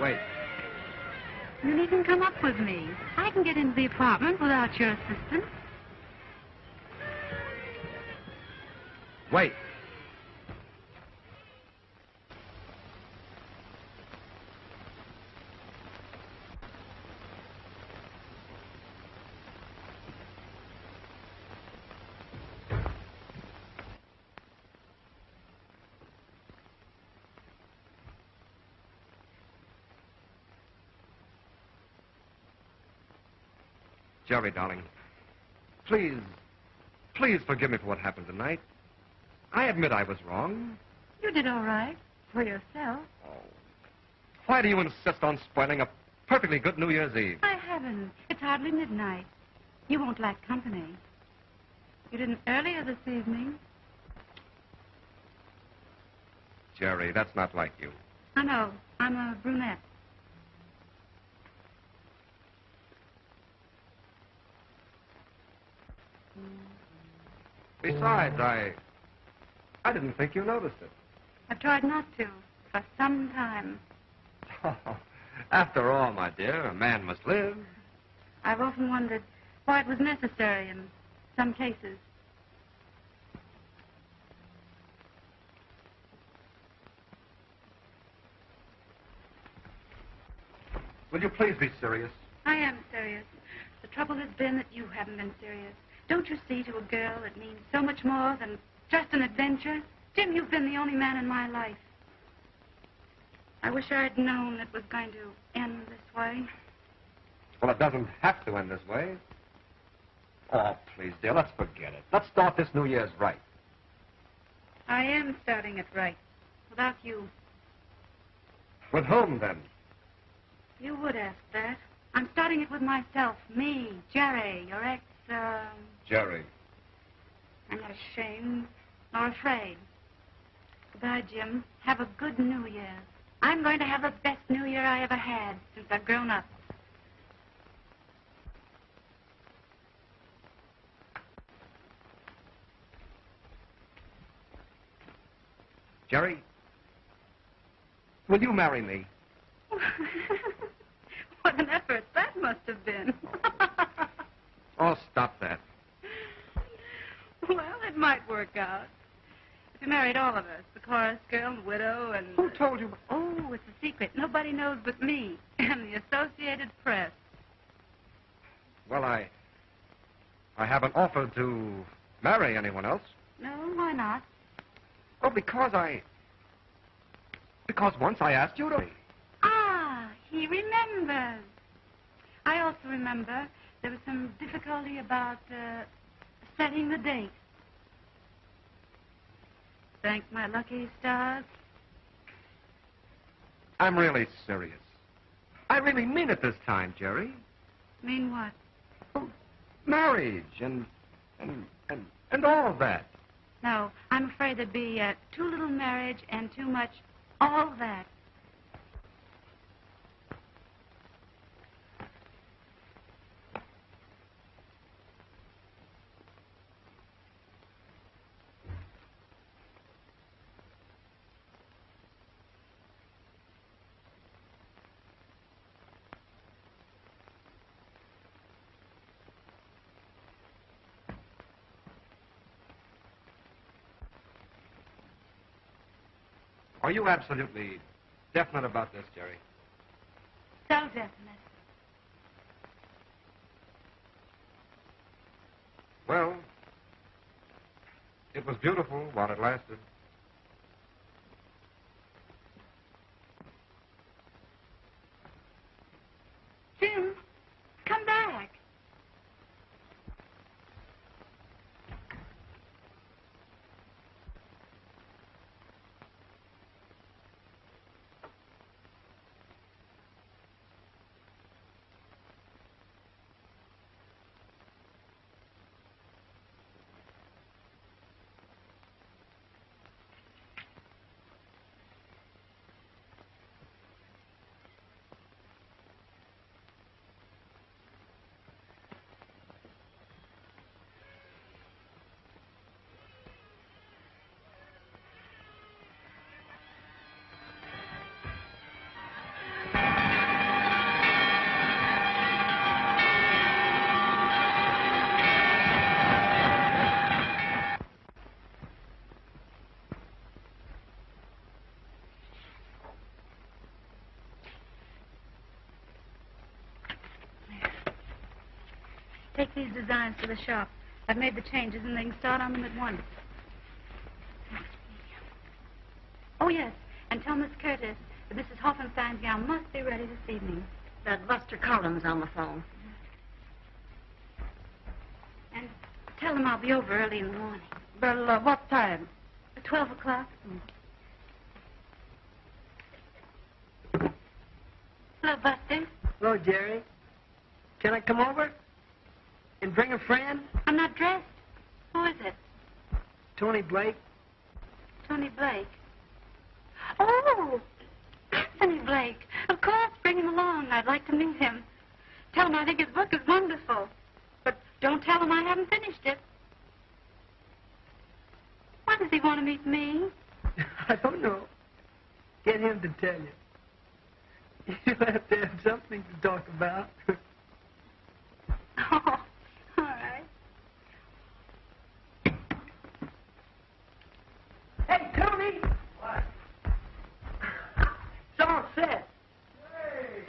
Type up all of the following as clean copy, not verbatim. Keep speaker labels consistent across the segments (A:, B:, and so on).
A: Wait.
B: You needn't come up with me. I can get into the apartment without your assistance.
A: Wait. Jerry, darling, please forgive me for what happened tonight. I admit I was wrong.
B: You did all right for yourself.
A: Oh. Why do you insist on spoiling a perfectly good New Year's Eve?
B: I haven't. It's hardly midnight. You won't lack company. You didn't earlier this evening.
A: Jerry, that's not like you.
B: I know. I'm a brunette.
A: Besides, I didn't think you noticed it.
B: I've tried not to for some time.
A: After all, my dear, a man must live.
B: I've often wondered why it was necessary in some cases.
A: Will you please be serious?
B: I am serious. The trouble has been that you haven't been serious. Don't you see, to a girl, it means so much more than just an adventure? Jim, you've been the only man in my life. I wish I'd known it was going to end this way.
A: Well, it doesn't have to end this way. Oh, please, dear, let's forget it. Let's start this New Year's right.
B: I am starting it right, without you.
A: With whom, then?
B: You would ask that. I'm starting it with myself. Me, Jerry, your ex,
A: Jerry.
B: I'm not ashamed nor afraid. Goodbye, Jim. Have a good New Year. I'm going to have the best New Year I ever had since I've grown up.
A: Jerry, will you marry me?
B: What an effort that must have been.
A: Oh, stop that.
B: Well, it might work out. If you married all of us, the chorus girl and widow and...
A: Who told you?
B: Oh, it's a secret. Nobody knows but me and the Associated Press.
A: Well, I haven't offered to marry anyone else.
B: No, why not?
A: Oh, because once I asked you to.
B: Ah, he remembers. I also remember there was some difficulty about setting the date. Thank my lucky stars.
A: I'm really serious. I really mean it this time, Jerry.
B: Mean what?
A: Oh, marriage and all of that.
B: No, I'm afraid there'd be too little marriage and too much all that.
A: Are you absolutely definite about this, Jerry?
B: So definite.
A: Well, it was beautiful while it lasted.
B: Jim, come back. Take these designs to the shop. I've made the changes, and they can start on them at once. Oh, yes, and tell Miss Curtis that Mrs. Hoffenstein's gown must be ready this evening.
C: That Buster Collins on the phone.
B: And tell them I'll be over early in the morning.
C: Well, what time?
B: At 12 o'clock. Hello, Buster.
C: Hello, Jerry. Can I come over and bring a friend?
B: I'm not dressed. Who is it?
C: Tony Blake.
B: Tony Blake. Oh, Anthony Blake. Of course, bring him along. I'd like to meet him. Tell him I think his book is wonderful. But don't tell him I haven't finished it. Why does he want to meet me?
C: I don't know. Get him to tell you. You'll have to have something to talk about.
B: Oh, all right.
C: Hey, Tony! What? It's all set.
A: Hey!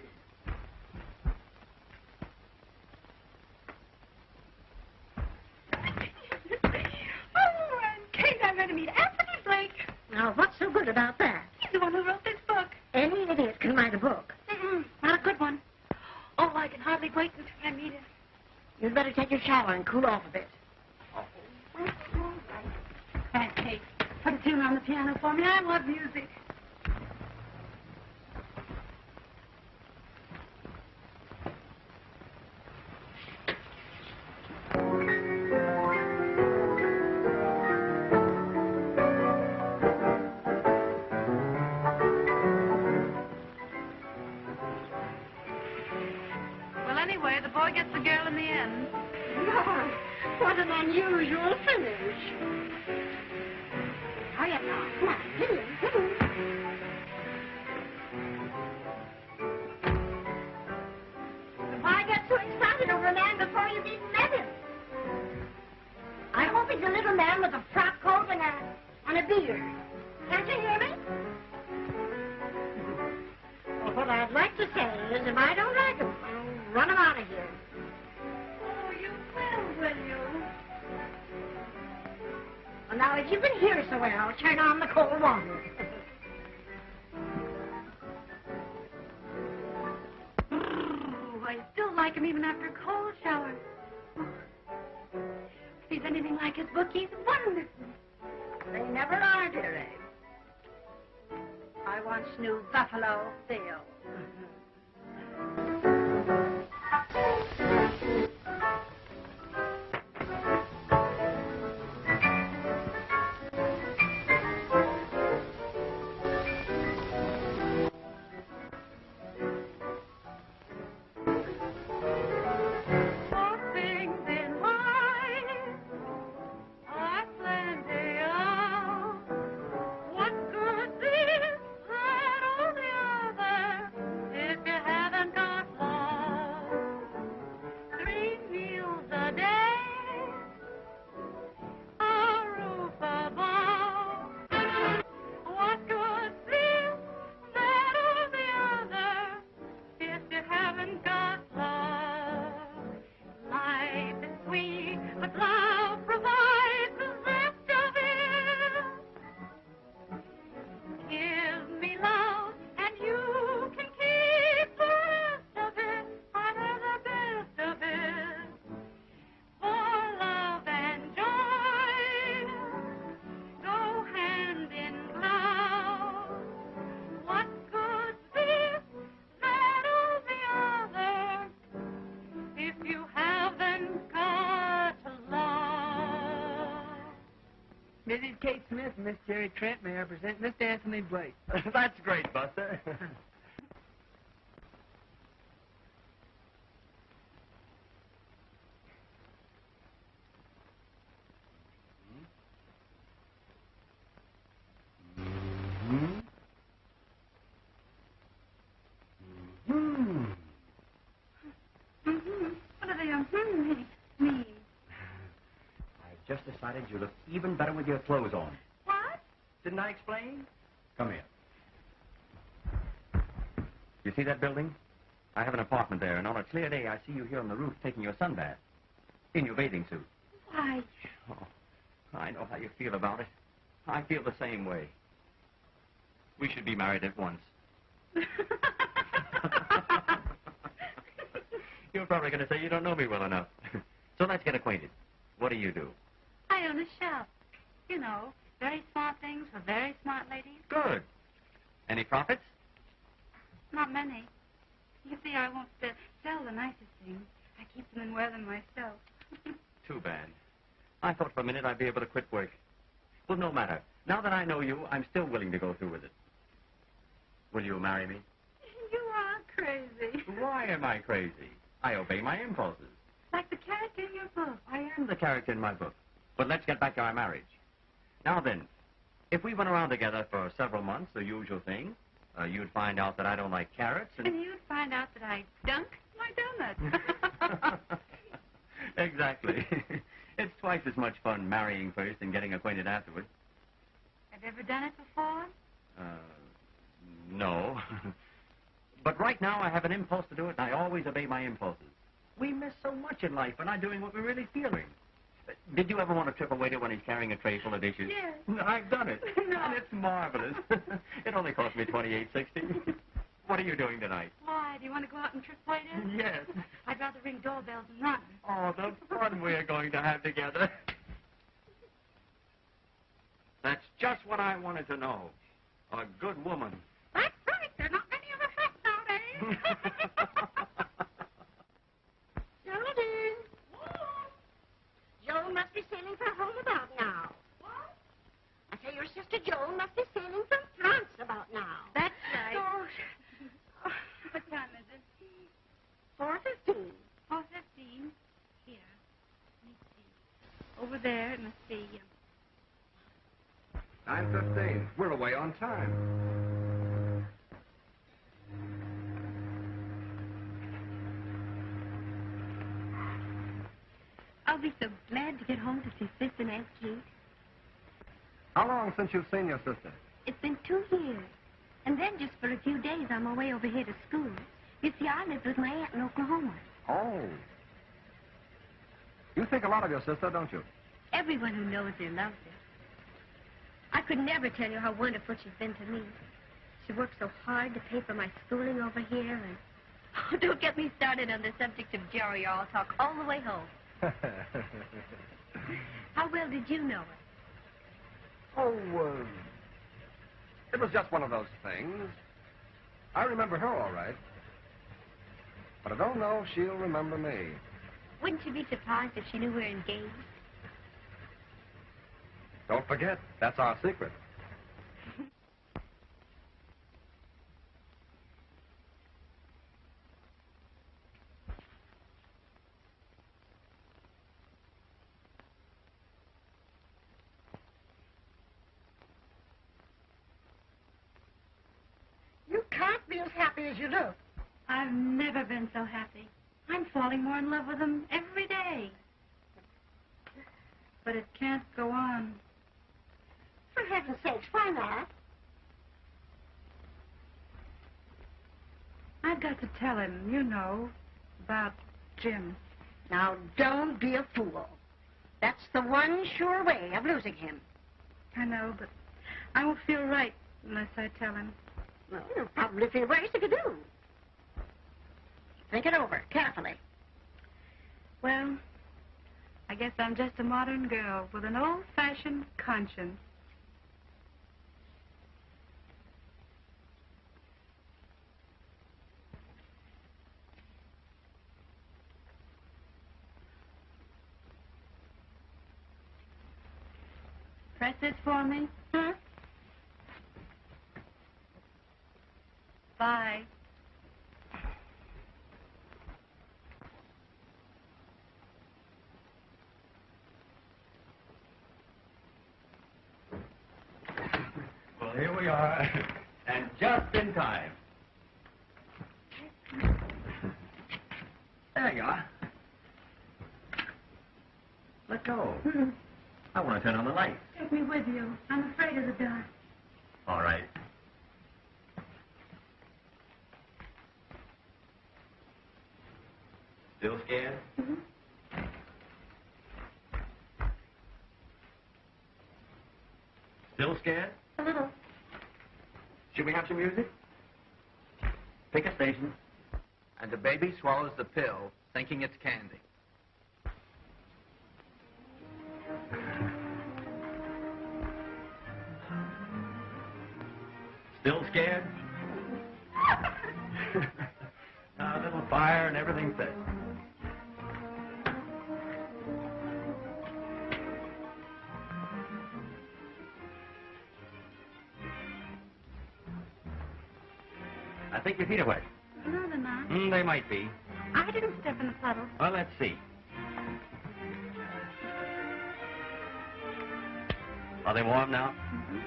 B: Oh, and Kate, I'm going to meet Anthony Blake.
C: Now, what's so good about that?
B: He's the one who wrote this book.
C: Any idiot can write a book.
B: Not a good one. Oh, I can hardly wait until I meet him.
C: You'd better take your shower and cool off a bit.
B: Thanks, Kate. Put a tune on the piano for me. I love music. Well, anyway, the boy gets the girl in the end.
C: Lord, what an unusual finish. Hurry up now. Come on, hit him, hit him. Why get so excited over a man before you've even met him? I hope he's a little man with a frock coat and a beard. Can't you hear me? Well, what I'd like to say is if I don't like him, I'll run him out of here.
B: Oh, you will you?
C: Well, now, if you can hear so well, turn on the cold water.
B: Oh, I still like him even after a cold shower. If he's anything like his book, he's wonderful.
C: They never are, dearie. I once knew Buffalo Bill.
B: For things in life are plenty of. What good this, that, or the other, if you haven't got love? 3 meals a day, a roof above. What good this, that, or the other, if you haven't got love? Life is sweet, but love provides the rest of it. Give me love, and you can keep the rest of it. I have the best of it. For love and joy go hand in glove. What good's this, that, or the other, if you haven't got love?
C: Mrs. Kate Smith and Miss Jerry Trent, may I present Mr. Anthony Blake.
A: That's great, Buster.
B: What do they mean?
D: I've just decided you look even better with your clothes on.
B: What?
D: Didn't I explain? Come here. You see that building? I have an apartment there, and on a clear day, I see you here on the roof taking your sunbath. In your bathing suit.
B: Why,
D: Oh, I know how you feel about it. I feel the same way. We should be married at once. You're probably going to say you don't know me well enough. So let's get acquainted. What do you do?
B: I own a shop. You know, very smart things for very smart ladies.
D: Good. Any profits?
B: Not many. You see, I won't sell the nicest things. I keep them and wear them myself.
D: Too bad. I thought for a minute I'd be able to quit work. Well, no matter. Now that I know you, I'm still willing to go through with it. Will you marry me?
B: You are crazy.
D: Why am I crazy? I obey my impulses.
B: Like the character in your book.
D: I am the character in my book. But let's get back to our marriage. Now then, if we went around together for several months, the usual thing, you'd find out that I don't like carrots and...
B: And you'd find out that I dunk my donuts.
D: Exactly. It's twice as much fun marrying first and getting acquainted afterward.
B: Have you ever done it before?
D: No. But right now I have an impulse to do it, and I always obey my impulses. We miss so much in life by not doing what we're really feeling. Did you ever want to trip a waiter when he's carrying a tray full of dishes?
B: Yes.
D: I've done it.
B: No.
D: And it's marvelous. It only cost me $28.60. What are you doing tonight?
B: Why? Do you want to go out and trip waiters?
D: Yes.
B: I'd rather ring doorbells than run.
D: Oh, the fun we're going to have together. That's just what I wanted to know. A good woman.
B: That's right. There are not many of us left nowadays.
C: Geraldine. Joan must be sailing for home about now. What? I say your sister Joan must be sailing from France about now.
B: That's right.
C: So,
B: What time is it?
C: 4:15.
B: 4:15. Here. Let me see. Over there, it must be...
A: 9:15. We're away on time.
E: I'll be so glad to get home to see Sis and Aunt Kate.
A: How long since you've seen your sister?
E: It's been 2 years. And then just for a few days, I'm away over here to school. You see, I lived with my aunt in Oklahoma.
A: Oh. You think a lot of your sister, don't you?
E: Everyone who knows her loves her. I could never tell you how wonderful she's been to me. She worked so hard to pay for my schooling over here, and... Oh, don't get me started on the subject of Jerry, or I'll talk all the way home. How well did you know her?
A: Oh, it was just one of those things. I remember her all right. But I don't know if she'll remember me.
E: Wouldn't you be surprised if she knew we were engaged?
A: Don't forget, that's our secret.
C: You can't be as happy as you look.
B: I've never been so happy. I'm falling more in love with him every day. But it can't go on.
C: For heaven's sakes, why not?
B: I've got to tell him, you know, about Jim.
C: Now, don't be a fool. That's the one sure way of losing him.
B: I know, but I won't feel right unless I tell him.
C: Well, you'll probably feel worse if you do. Think it over carefully.
B: Well, I guess I'm just a modern girl with an old-fashioned conscience. Press this for me.
C: Huh?
B: Bye.
D: Well, here we are, and just in time. There you are. Let go. I want to turn on the light.
B: Take me with you. I'm afraid of the dark.
D: All right. Still scared?
B: Mm-hmm.
D: Should we have some music? Pick a station.
F: And the baby swallows the pill, thinking it's candy.
D: Still scared? A little fire and everything's set. I think your feet are wet.
B: No, they're not.
D: They might be.
B: I didn't step in the puddle.
D: Well, let's see. Are they warm now?
B: Mm-hmm.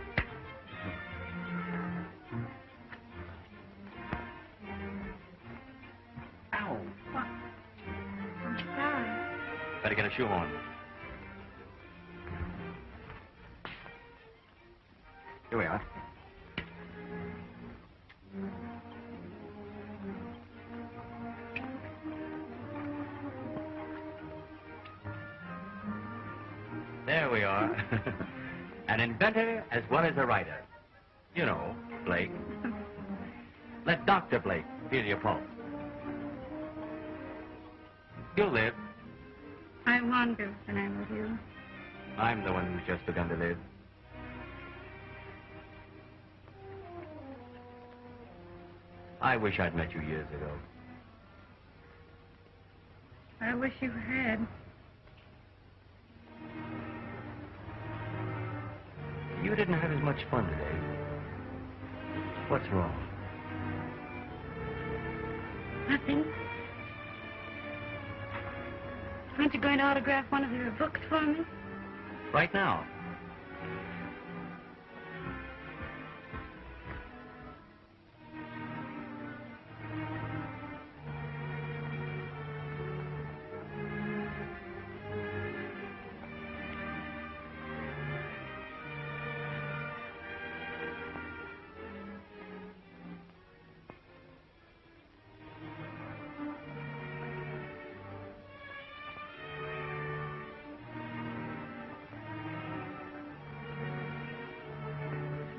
D: Ow.
B: What? I'm sorry.
D: Better get a shoe on. Here we are. There we are. An inventor as well as a writer. You know, Blake. Let Dr. Blake feel your pulse. You'll live.
B: I want to when I'm with you.
D: I'm the one who's just begun to live. I wish I'd met you years ago.
B: I wish you had.
D: You didn't have as much fun today. What's wrong?
B: Nothing. Aren't you going to autograph one of your books for me?
D: Right now.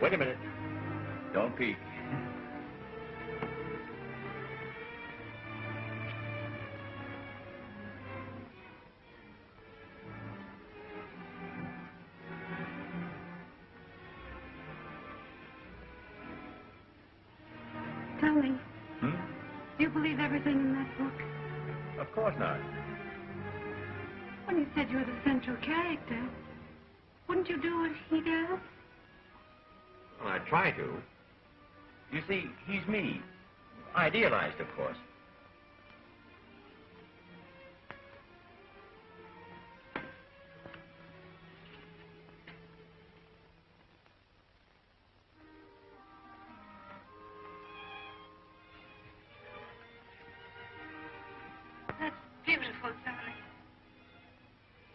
D: Wait a minute. Don't peek.
B: Tell me,
D: Hmm?
B: do you believe everything in that book?
D: Of course not.
B: When you said you were the central character, wouldn't you do what he does?
D: Well, I try to. You see, he's me. Idealized, of course.
B: That's beautiful, Sonny.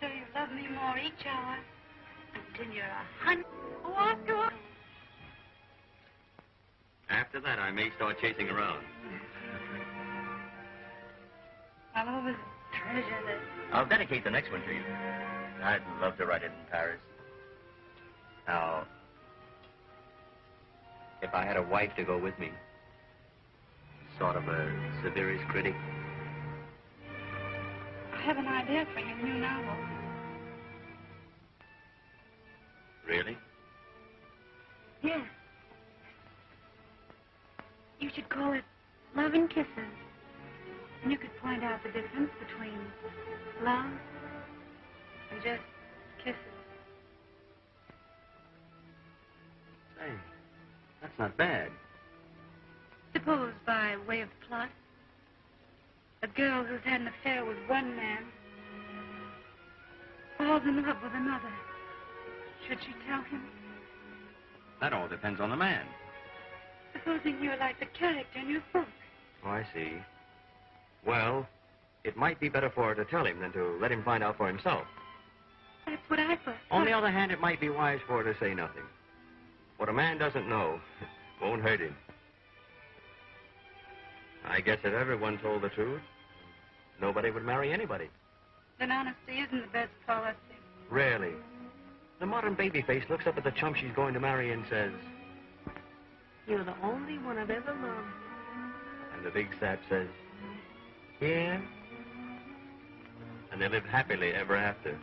B: So you love me more each hour until you're 100. Walk away.
D: After that, I may start chasing around.
B: I'll always treasure this.
D: I'll dedicate the next one to you. I'd love to write it in Paris. Now, if I had a wife to go with me, sort of a severest critic.
B: I have an idea for your new novel.
D: Really?
B: Yes. You should call it Love and Kisses. And you could point out the difference between love and just kisses.
D: Say, that's not bad.
B: Suppose, by way of plot, a girl who's had an affair with one man falls in love with another. Should she tell him?
D: That all depends on the man.
B: Supposing you're like the character in your book.
D: Oh, I see. Well, it might be better for her to tell him than to let him find out for himself.
B: That's what I thought.
D: On the other hand, it might be wise for her to say nothing. What a man doesn't know won't hurt him. I guess if everyone told the truth, nobody would marry anybody.
B: Then honesty isn't the best policy.
D: Rarely. The modern babyface looks up at the chump she's going to marry and says,
E: You're the only one I've ever loved.
D: And the big sap says, yeah. And they lived happily ever after.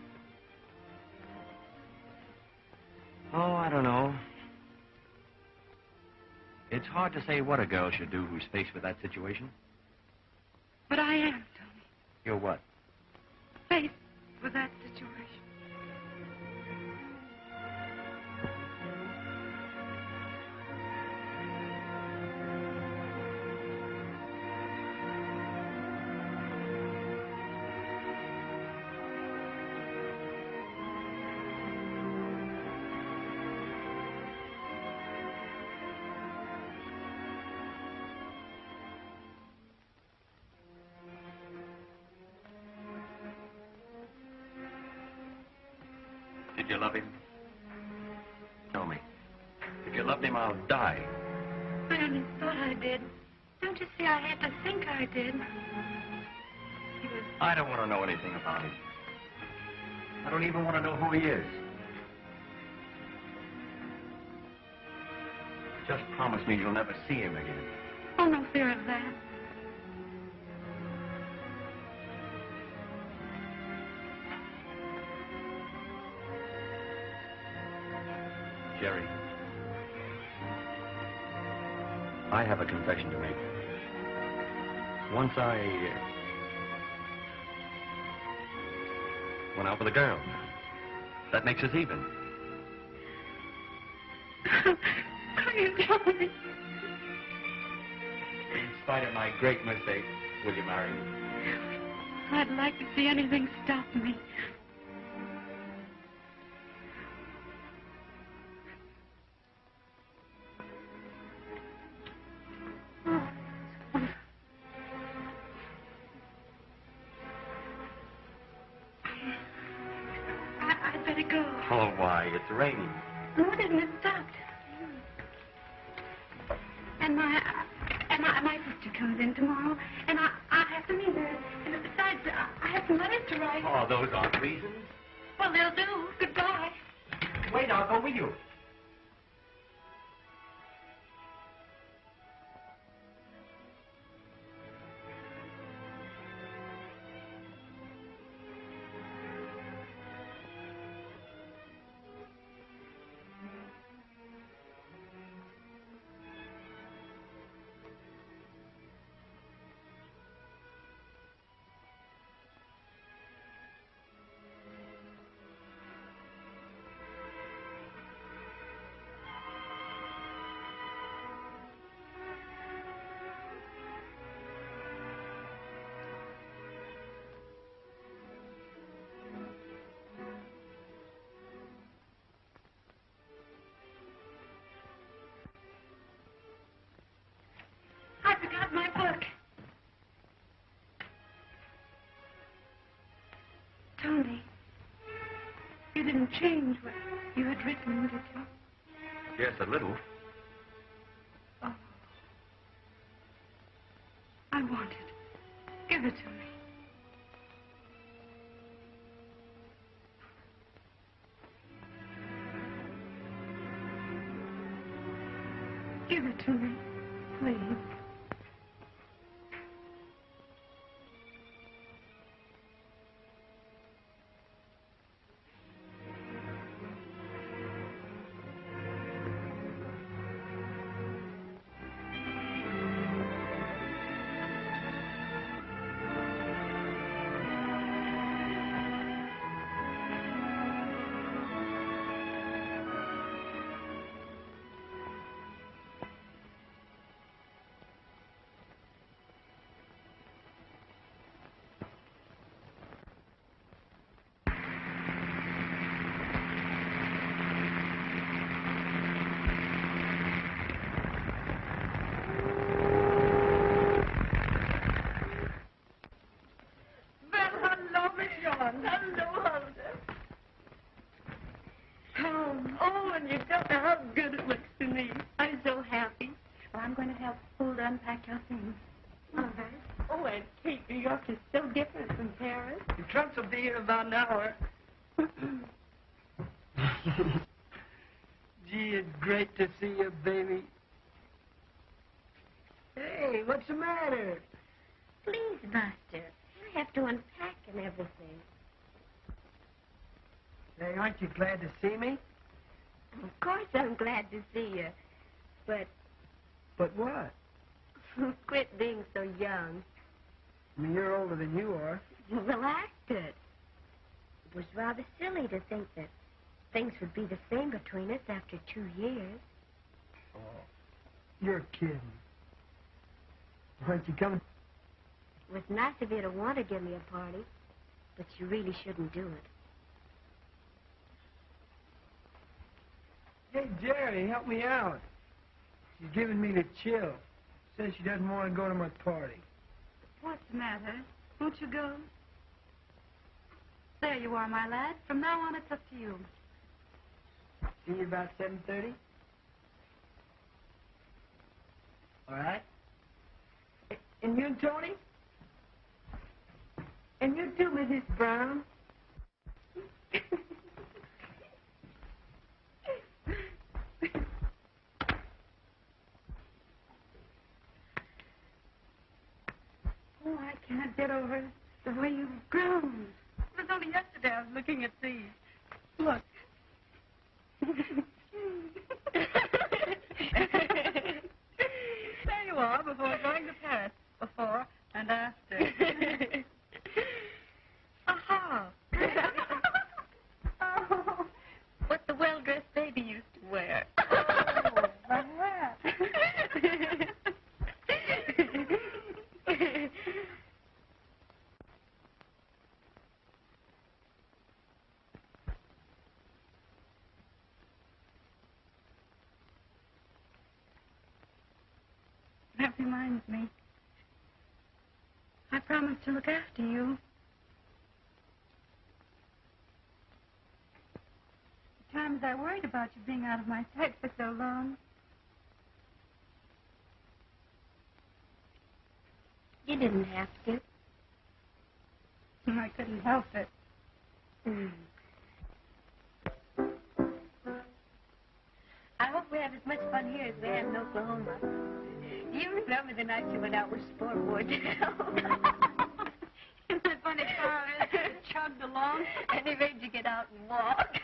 D: Oh, I don't know. It's hard to say what a girl should do who's faced with that situation.
B: But I am, Tony.
D: You're what?
B: Faced with that situation.
D: Did you love him? Tell me. If you loved him, I'll die.
B: I only thought I did. Don't you see, I had to think I did. He was...
D: I don't want to know anything about him. I don't even want to know who he is. Just promise me you'll never see him again.
B: Oh, no fear of that.
D: Jerry, I have a confession to make. Once I went out with a girl. That makes us even.
B: Are you telling me?
D: In spite of my great mistake, will you marry me?
B: I'd like to see anything stop me. I'd better go.
D: Oh, why? It's raining.
B: No, it isn't. It stopped. And my sister comes in tomorrow, and I have to meet her. And besides, I have some letters to write.
D: Oh, those aren't reasons.
B: Well, they'll do. Goodbye.
D: Wait, I'll go with you.
B: I forgot my book. Tony, you didn't change what you had written, did you?
D: Yes, a little.
B: Oh. I want it. Give it to me. Give it to me, please. Unpack your things.
E: All right. Oh, and Kate, New York is so different from Paris.
F: The trunks will be here about an hour. Gee, it's great to see you, baby.
G: Johnny, what's the matter?
E: Please, Buster. I have to unpack and everything.
G: Hey, aren't you glad to see me?
E: Of course I'm glad to see you. But
G: But what?
E: quit being so young.
G: I mean, you're older than you are.
E: Well, acted. It was rather silly to think that things would be the same between us after 2 years.
G: Oh, you're kidding. Aren't you coming?
E: It was nice of you to want to give me a party, but you really shouldn't do it.
G: Hey, Jerry, help me out. She's giving me the chill. Says she doesn't want to go to my party.
B: What's the matter? Won't you go? There you are, my lad. From now on, it's up to you.
G: See you about 7:30? All right? And you and Tony? And you too, Mrs. Brown?
B: Oh, I can't get over the way you've grown. It was only yesterday I was looking at these. Look. There you are, before going to Paris. Before and after.
E: Aha!
B: Oh,
E: What the well-dressed baby used to wear.
B: oh, the hat. That reminds me. I promised to look after you. The times I worried about you being out of my sight for so long.
E: You didn't have to.
B: I couldn't help it.
E: I hope we have as much fun here as we had in Oklahoma. Do you remember the night you went out with Sport Wardell?
B: Isn't that funny, Carl? It chugged along.
E: And he made you get out and walk.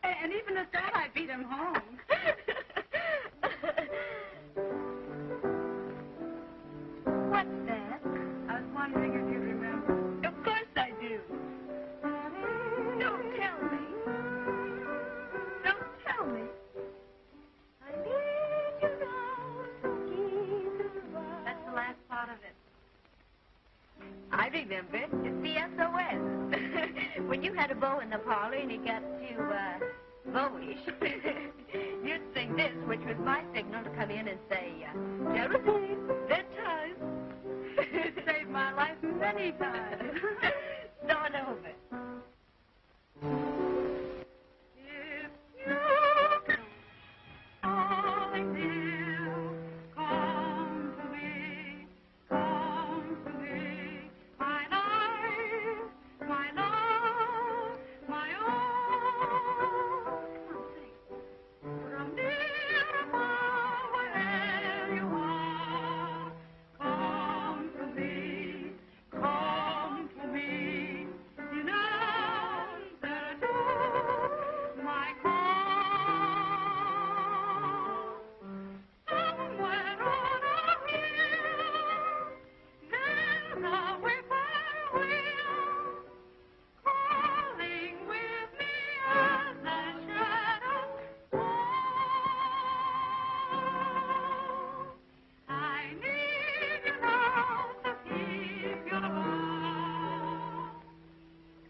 B: And even at that, I beat him home.
E: What's that?
B: I was wondering if you remember.
E: Of course I do. Don't tell me. Don't tell me.
B: That's the last part of it.
E: I remember it. It's the SOS. When you had a beau in the parlor and it got too, beau-ish, you'd sing this, which was my signal to come in and say, Geraldine, bedtime.
B: It saved my life many times.
E: Start over.
B: If you calling dear, come to me, my life, my love, my own. From near far, wherever you are, come to me, in answer to my call. Somewhere on a hill, there's a whippoorwill, calling with me as the shadows fall. I need you now to keep your vow.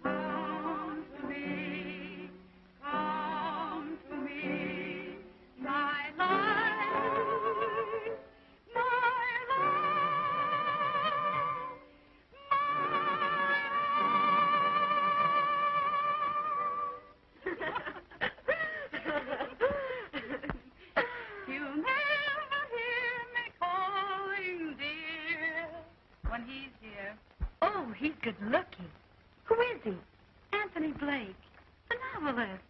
B: Come to me, my life, my You never hear me calling, dear, when he's here.
E: Oh, he's good looking. Who is he?
B: Anthony Blake, the novelist.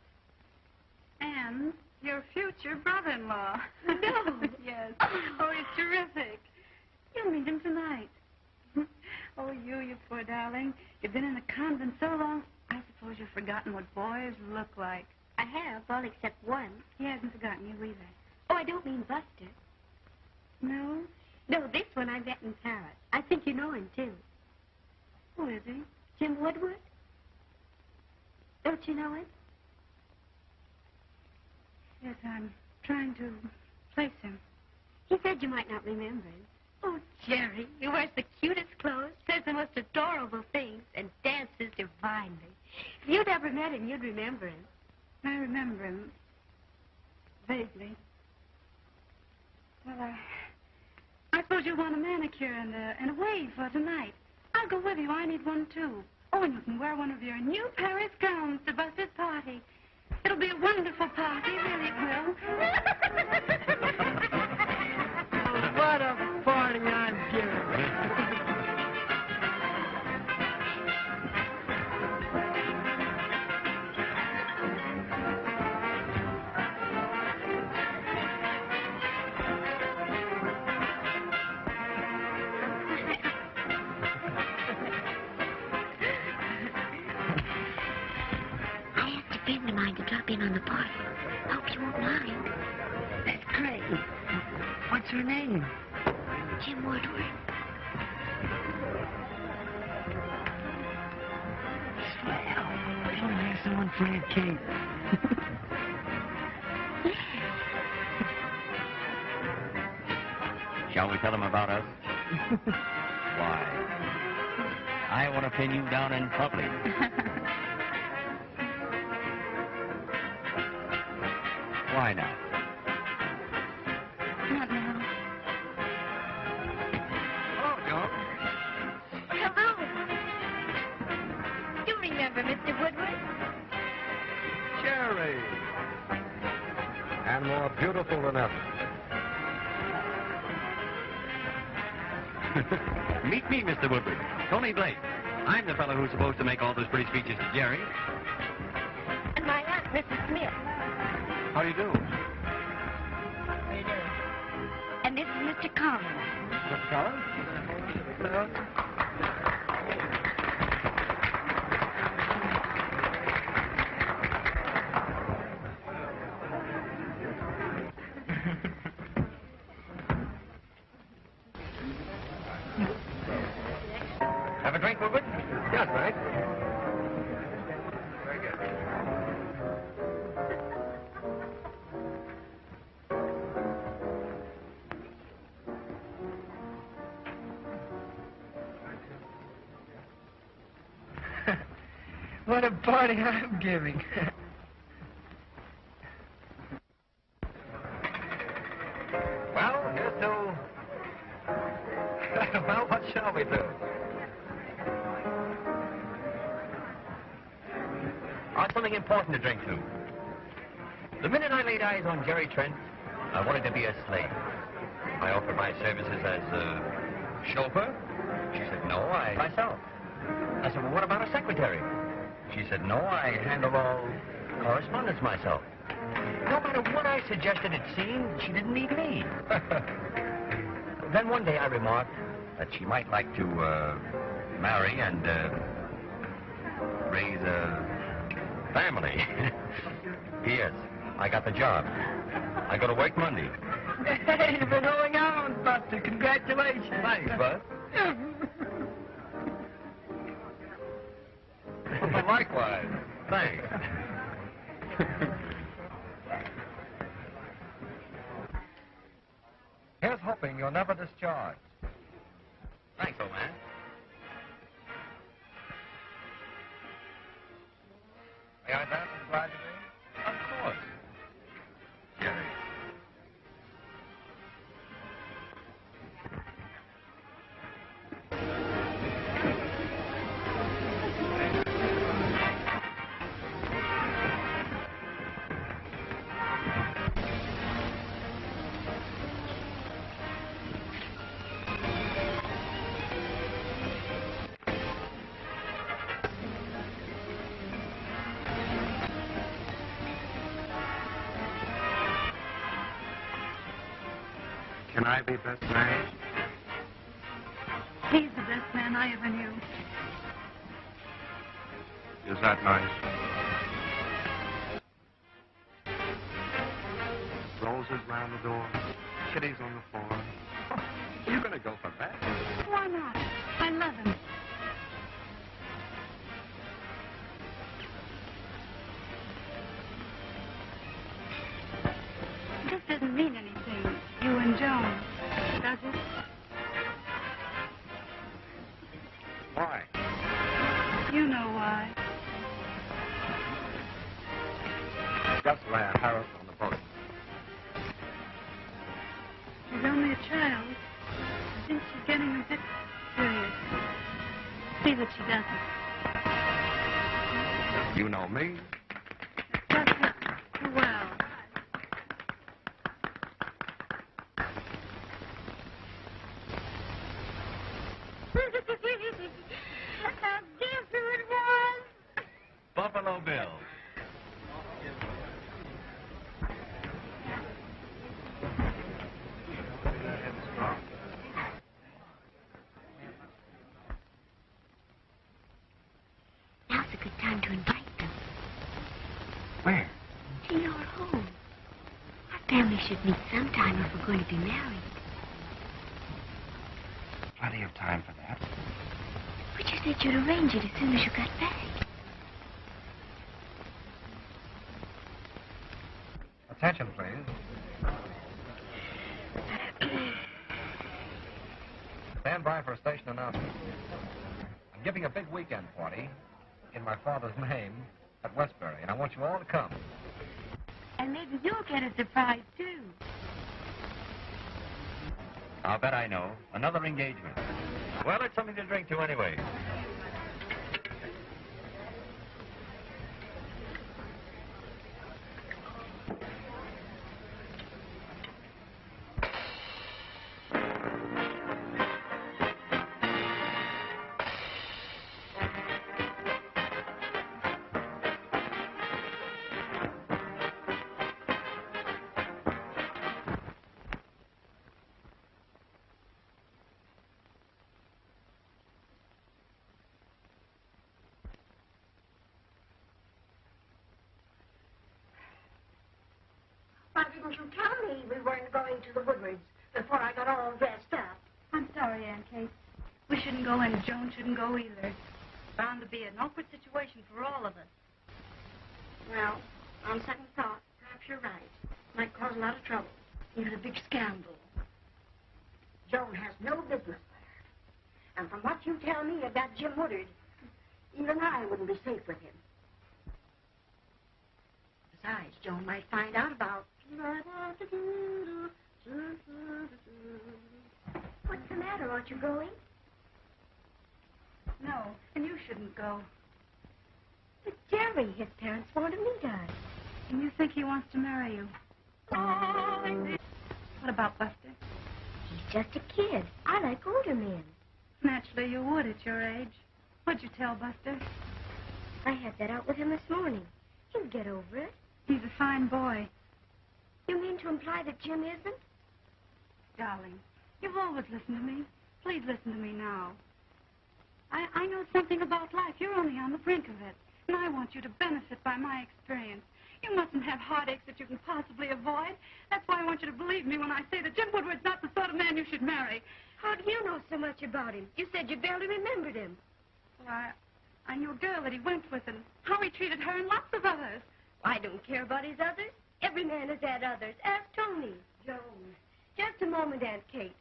B: And your future brother-in-law.
E: No.
B: Yes. Oh, he's terrific. You meet him tonight. Oh, you poor darling. You've been in a convent so long, I suppose you've forgotten what boys look like.
E: I have, all except one.
B: He hasn't forgotten you either.
E: Oh, I don't mean Buster.
B: No?
E: No, this one I met in Paris. I think you know him, too.
B: Who is he?
E: Jim Woodward? Don't you know him?
B: Yes, I'm trying to place him.
E: He said you might not remember him. Oh, Jerry, he wears the cutest clothes, says the most adorable things, and dances divinely. If you'd ever met him, you'd remember him.
B: I remember him vaguely. Well, I suppose you want a manicure and a wave for tonight. I'll go with you. I need one, too. Oh, and you can wear one of your new Paris gowns to Buster's party. It'll be a wonderful party, really it will.
G: What a party I'm giving.
E: I asked a friend of mine to drop in on the party. Hope you won't mind.
G: That's great. What's her name?
E: Jim Woodward.
G: Swell. Tell her I have someone for Aunt Kate.
D: Shall we tell him about us? Why, I want to pin you down in public. Why not?
B: Not now.
A: Hello, Joan.
E: Hello. Do you remember Mr. Woodward?
A: Jerry. And more beautiful than ever.
D: Meet me, Mr. Woodward. Tony Blake. I'm the fellow who's supposed to make all those pretty speeches to Jerry.
E: And my aunt, Mrs. Smith.
A: How do you do?
E: How you doing? And this is Mr. Collins.
A: Mr. Collins? Hello.
D: Have a drink, Woodward?
A: Yes, right. Very good.
G: What a party I'm giving.
A: Well, here's to... well, what shall we do?
D: I've something important to drink to. The minute I laid eyes on Jerry Trent, I wanted to be a slave. I offered my services as a chauffeur. She said, no, I myself. I said, well, what about a secretary? She said, no, I handle all correspondence myself. No matter what I suggested, it seemed she didn't need me. Then one day I remarked that she might like to marry and raise a family. P.S. I got the job. I go to work Monday.
G: Hey, you've been holding on, Buster. Congratulations.
A: Thanks, Bud. Well, likewise. Thanks. Here's hoping you're never discharged.
D: Thanks, old man.
A: May I dance and glad to be?
D: Of course. Jerry.
A: Can I be best man?
B: He's the best man I ever knew.
A: Is that nice? Roses round the door, kitties on the floor. Oh, you're going to go for that?
B: Why not? I love him. This doesn't mean anything, you and Joan, does it?
A: Why?
B: You know why.
A: Just land Harris on the boat.
B: She's only a child. I think she's getting a bit serious. See that she doesn't.
A: You know me.
B: Just too well.
C: Guess who it was?
D: Buffalo Bill.
E: Now's a good time to invite them.
A: Where?
E: To your home. Our family should meet sometime if we're going to be married.
A: Plenty of time for that.
E: But you said you'd arrange it as soon as you got back.
A: Attention, please. Stand by for a station announcement. I'm giving a big weekend party in my father's name at Westbury, and I want you all to come.
B: And maybe you'll get a surprise, too.
D: I'll bet I know. Another engagement. Well, it's something to drink to anyway.
C: Why didn't you tell me we weren't going to the Woodwards before I got all dressed up?
B: I'm sorry, Aunt Kate. We shouldn't go, and Joan shouldn't go either. It's bound to be an awkward situation for all of us.
C: Well, on second thought, perhaps you're right. Might cause a lot of trouble, even a big scandal. Joan has no business there. And from what you tell me of that Jim Woodard, even I wouldn't be safe with him. Besides, Joan might find out about...
E: What's the matter? Aren't you going?
B: No, and you shouldn't go.
E: But Jerry, his parents want to meet us.
B: And you think he wants to marry you? What about Buster?
E: He's just a kid. I like older men.
B: Naturally, you would at your age. What'd you tell Buster?
E: I had that out with him this morning. He'll get over it.
B: He's a fine boy.
E: You mean to imply that Jim isn't?
B: Darling, you've always listened to me. Please listen to me now. I know something about life. You're only on the brink of it. And I want you to benefit by my experience. You mustn't have heartaches that you can possibly avoid. That's why I want you to believe me when I say that Jim Woodward's not the sort of man you should marry.
E: How do you know so much about him? You said you barely remembered him.
B: Well, I knew a girl that he went with and how he treated her and lots of others.
E: I don't care about his others. Every man has had others. Ask Tony.
C: Joan.
E: Just a moment, Aunt Kate.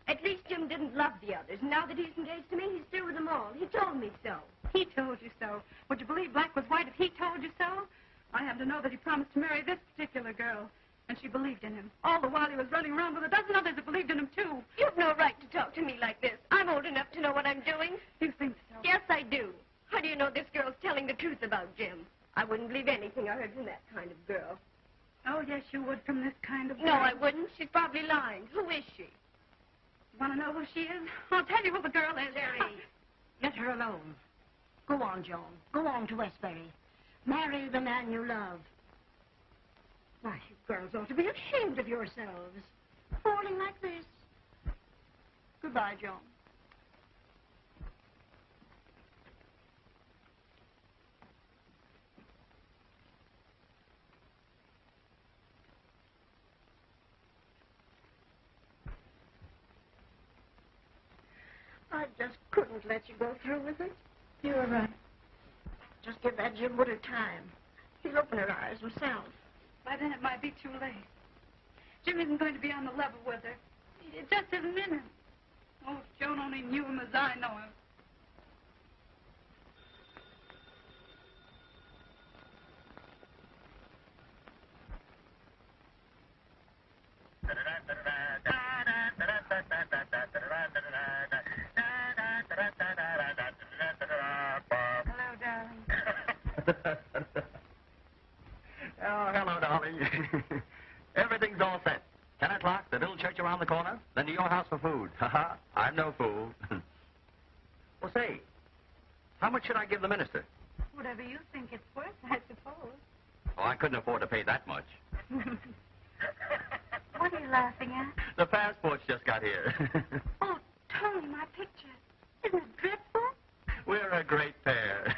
E: At least Jim didn't love the others. Now that he's engaged to me, he's through with them all. He told me so.
B: He told you so. Would you believe black was white if he told you so? I happen to know that he promised to marry this particular girl. And she believed in him. All the while he was running around with a dozen others that believed in him, too.
E: You've no right to talk to me like this. I'm old enough to know what I'm doing.
B: You think so?
E: Yes, I do. How do you know this girl's telling the truth about Jim? I wouldn't believe anything I heard from that kind of girl.
B: Oh, yes, you would from this kind of
E: No,
B: girl.
E: I wouldn't. She's probably lying. Who is she?
B: Want to know who she is? I'll tell you who the girl is.
C: Jerry, let her alone. Go on, Joan. Go on to Westbury. Marry the man you love. Why, you girls ought to be ashamed of yourselves. Falling like this. Goodbye, Joan. I just couldn't let you go through with it.
B: You were right.
C: Just give that Jim Woodard time. He'll open her eyes himself.
B: By then it might be too late. Jim isn't going to be on the level with her. It just isn't in him. Oh, if Joan only knew him as I know him. Hello, darling.
D: Oh, hello, darling. Everything's all set. 10 o'clock, the little church around the corner, then to your house for food. Ha-ha, I'm no fool. Well, say, how much should I give the minister?
B: Whatever you think it's worth, I suppose.
D: Oh, I couldn't afford to pay that much.
B: What are you laughing at?
D: The passports just got here.
B: Oh, Tony, my picture. Isn't it dreadful?
D: We're a great pair.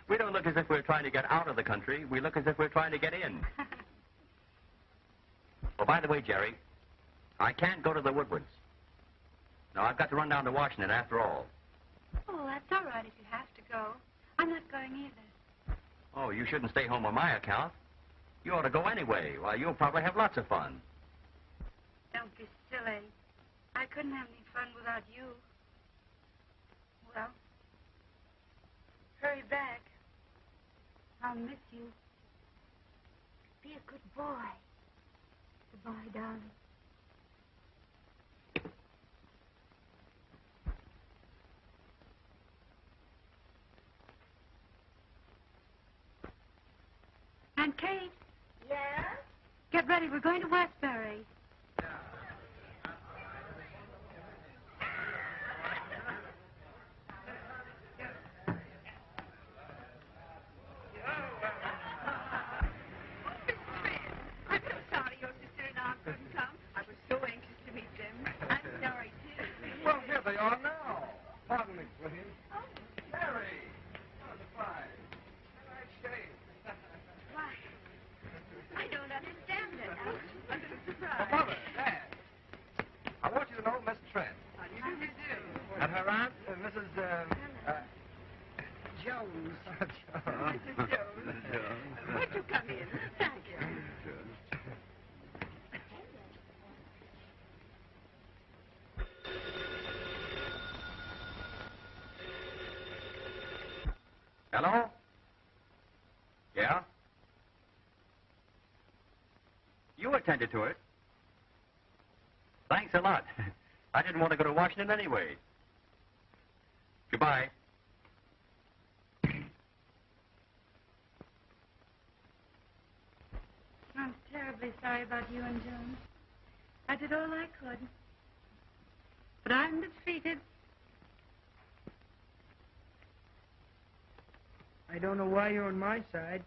D: We don't look as if we're trying to get out of the country. We look as if we're trying to get in. Oh, by the way, Jerry, I can't go to the Woodwards. No, I've got to run down to Washington after all.
B: Oh, that's all right if you have to go. I'm not going either.
D: Oh, you shouldn't stay home on my account. You ought to go anyway. Why, you'll probably have lots of fun.
B: Don't be silly. I couldn't have any fun without you. Well, hurry back. I'll miss you.
E: Be a good boy. Goodbye, darling.
B: Aunt Kate,
C: Yeah?
B: get ready. We're going to Westbury.
E: I'm so sorry your sister and Aunt couldn't come. I was so anxious to meet them. I'm sorry, too.
A: Well, here they are now. Pardon me, please. Oh. Mary. Oh, surprise. Nice shave.
E: Why? I don't understand it. I'm a little surprised.
A: Well, Mother, Dad, I want you to know Miss Trent.
B: How do you do?
A: And her aunt, Mrs. Jones.
E: Mrs. Jones. Won't you come in? Thank you.
D: Hello? Yeah? You attended to it. Thanks a lot. I didn't want to go to Washington anyway. Goodbye.
B: I'm terribly sorry about you and Joan. I did all I could. But I'm defeated.
G: I don't know why you're on my side,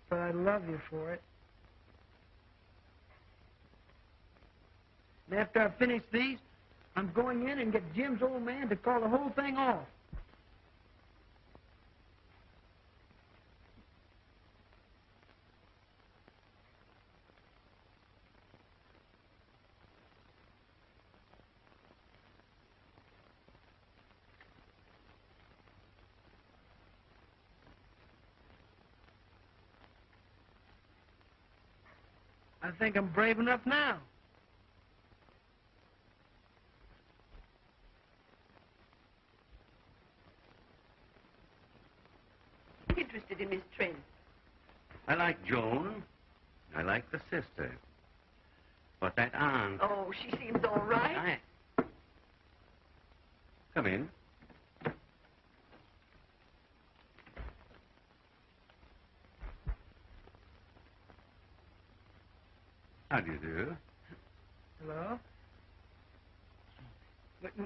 G: but I love you for it. And after I finish these, I'm going in and get Jim's old man to call the whole thing off. I think I'm brave enough now.
E: Interested in Miss Trent.
H: I like Joan. I like the sister. But that aunt...
E: Oh, she seems all right.
H: Come in. How do you do?
G: Hello?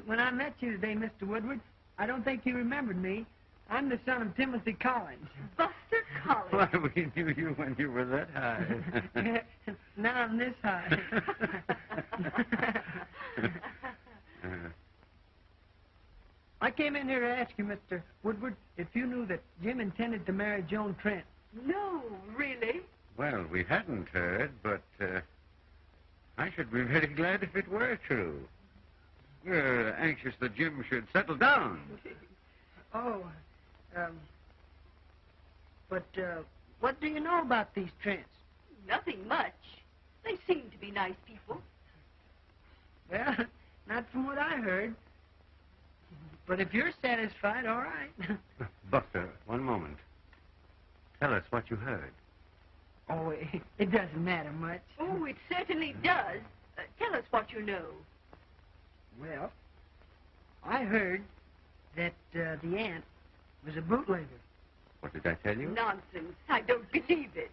G: When I met you today, Mr. Woodward, I don't think you remembered me. I'm the son of Timothy Collins.
E: Buster Collins.
H: Why, we knew you when you were that high.
G: Now I'm this high. I came in here to ask you, Mr. Woodward, if you knew that Jim intended to marry Joan Trent.
E: No, really?
H: Well, we hadn't heard, but I should be very glad if it were true. We're anxious that Jim should settle down.
G: Oh, but what do you know about these Trents?
I: Nothing much. They seem to be nice people.
G: Well, not from what I heard. But if you're satisfied, all right.
H: Buster, one moment. Tell us what you heard.
G: Oh, it doesn't matter much.
I: Oh, it certainly does. Tell us what you know.
G: Well, I heard that the aunt was a bootlegger.
H: What did I tell you?
I: Nonsense. I don't believe it.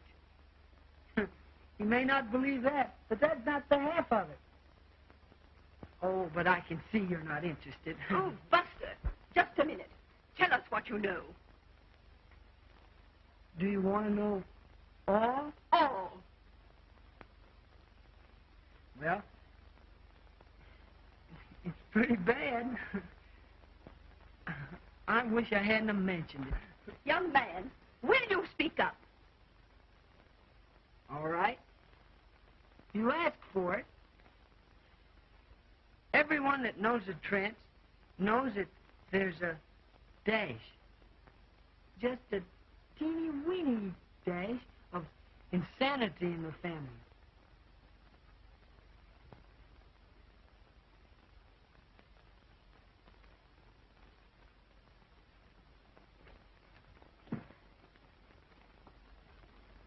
G: You may not believe that, but that's not the half of it. Oh, but I can see you're not interested.
I: Oh, Buster, just a minute. Tell us what you know.
G: Do you want to know all?
I: All.
G: Well, it's pretty bad. I wish I hadn't have mentioned it.
I: Young man, will you speak up?
G: All right. You asked for it. Everyone that knows the Trents knows that there's a dash. Just a teeny-weeny dash of insanity in the family.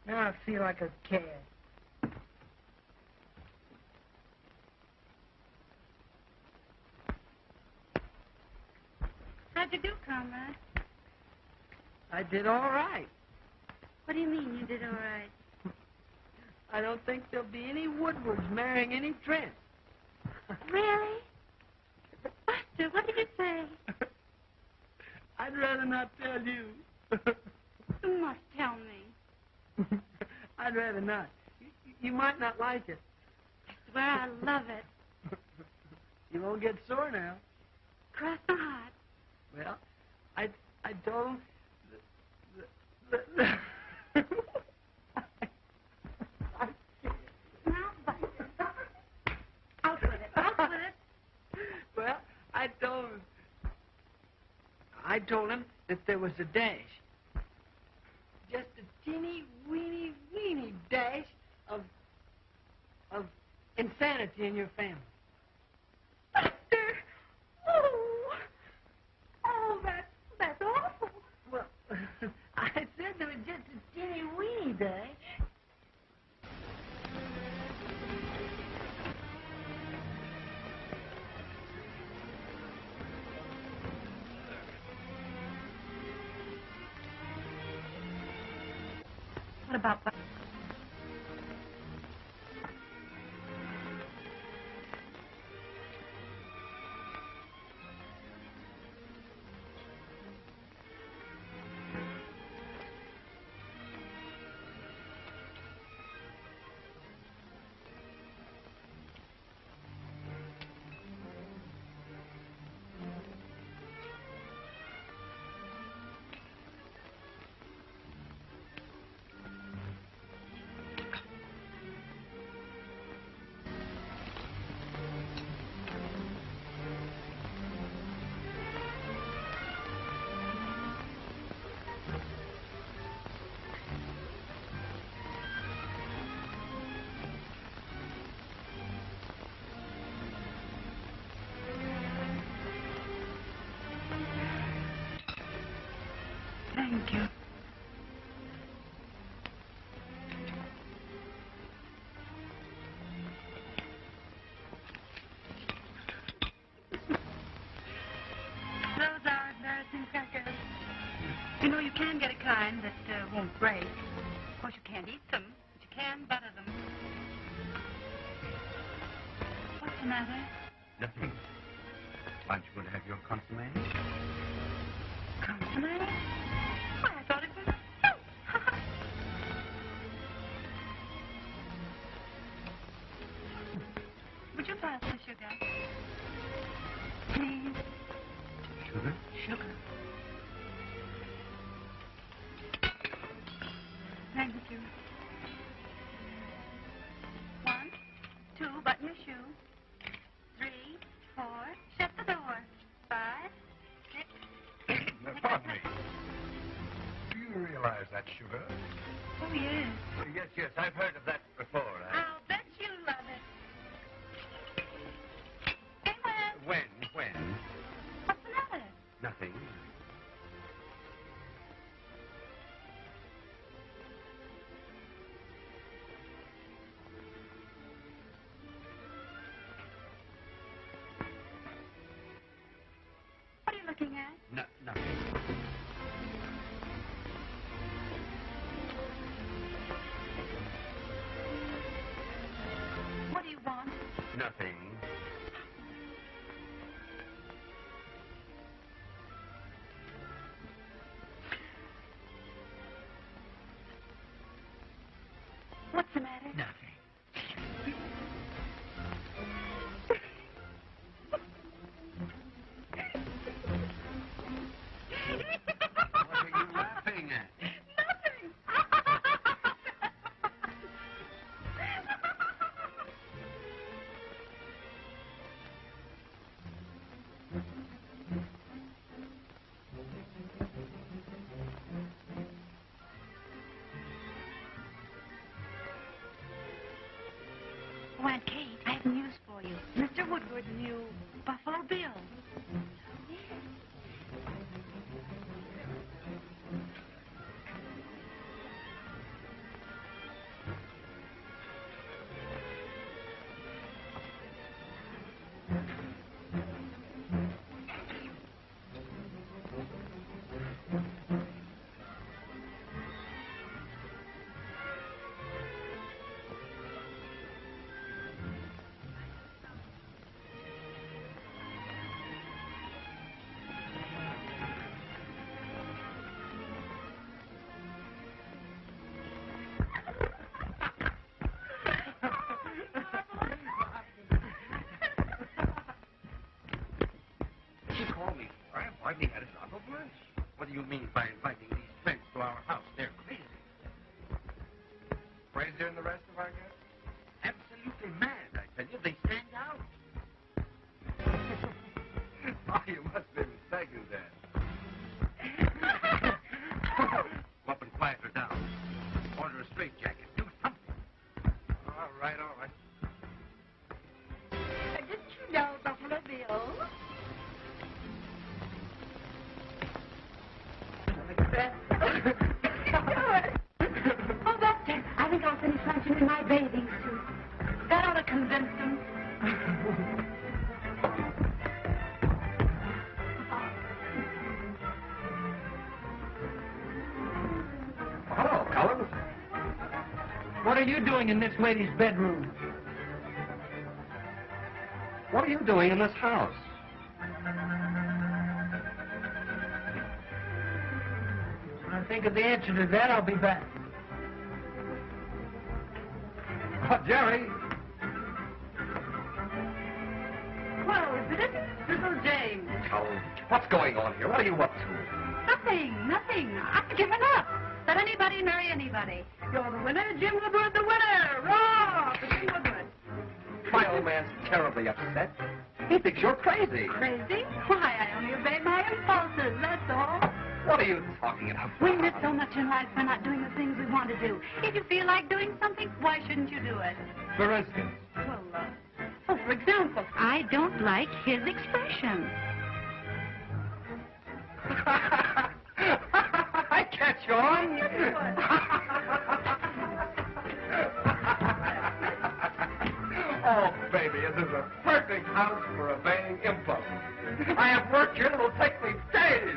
G: Now I feel like a cad.
B: How'd you do, comrade?
G: I did all right.
B: What do you mean you did all right?
G: I don't think there'll be any Woodwards marrying any Trent.
B: Really? Buster, what did you say?
G: I'd rather not tell you.
B: You must tell me.
G: I'd rather not. You might not like it.
B: I swear I love it.
G: You won't get sore now.
B: Cross my heart.
G: Well, I told him...
B: Now, Buster. Out with it. Out with it.
G: Well, I told him that there was a dash. Just a teeny, weeny dash of insanity in your family.
I: Buster! Oh, that's awful.
G: Well, I said there was just a teeny, weeny dash.
B: What about Buster? Thank you. Those are embarrassing crackers. You know, you can get a kind that won't break. Of course, you can't eat them, but you can butter them. What's the matter?
H: Nothing. Aren't you going to have your consommé?
B: Consommé? Why, I thought it was soup. Would you pass the sugar? Please.
H: Sugar?
B: Sugar. Thank you. 1, 2, button your 3, 4. Shut the door. 5, 6.
A: Pardon me. Do you realize that sugar?
B: Oh, yes.
D: Yes, I've heard of that before.
B: I'll bet you love it. Hey, Wes.
D: When?
B: What's the matter?
D: Nothing.
B: What are you looking at?
D: Nothing.
B: What do you want?
D: Nothing.
B: What's the matter?
D: Nothing. What are you laughing at?
B: Nothing. Oh, Aunt Kate, I have news for you. Mr. Woodward knew Buffalo Bill.
D: She called me. I have hardly had a drop of lunch. What do you mean by inviting these friends to our house? They're crazy.
A: Crazier than the rest of our guests?
D: Absolutely mad, I tell you. They stand out.
A: Oh, you must be mistaken, Dad.
D: Go up and quiet her down. Order a straitjacket. Do something.
A: All right.
C: Didn't you know Buffalo Bill?
B: Oh, that's it. I think I'll finish luncheon in my bathing suit. That ought to convince them.
A: Hello, Collins.
G: What are you doing in this lady's bedroom?
A: What are you doing in this house?
G: When I think of the answer to that, I'll be back.
A: Oh, Jerry.
B: Well, is it? Little James.
A: Collins, what's going on here? What are you up to?
B: Nothing. I've given up. Let anybody marry anybody. You're the winner, Jim Woodward the winner. Raw for Jim Woodward.
A: My old man's terribly upset. He thinks you're crazy.
B: Crazy? Why, I only obey my impulses, that's all.
A: What are you talking about?
B: We miss so much in life by not doing the things we want to do. If you feel like doing something, why shouldn't you do it?
A: For instance?
B: Well, for example, I don't like his expression.
A: I catch on. Oh, baby, this is a perfect house for obeying impulse. I have work here that will take me days.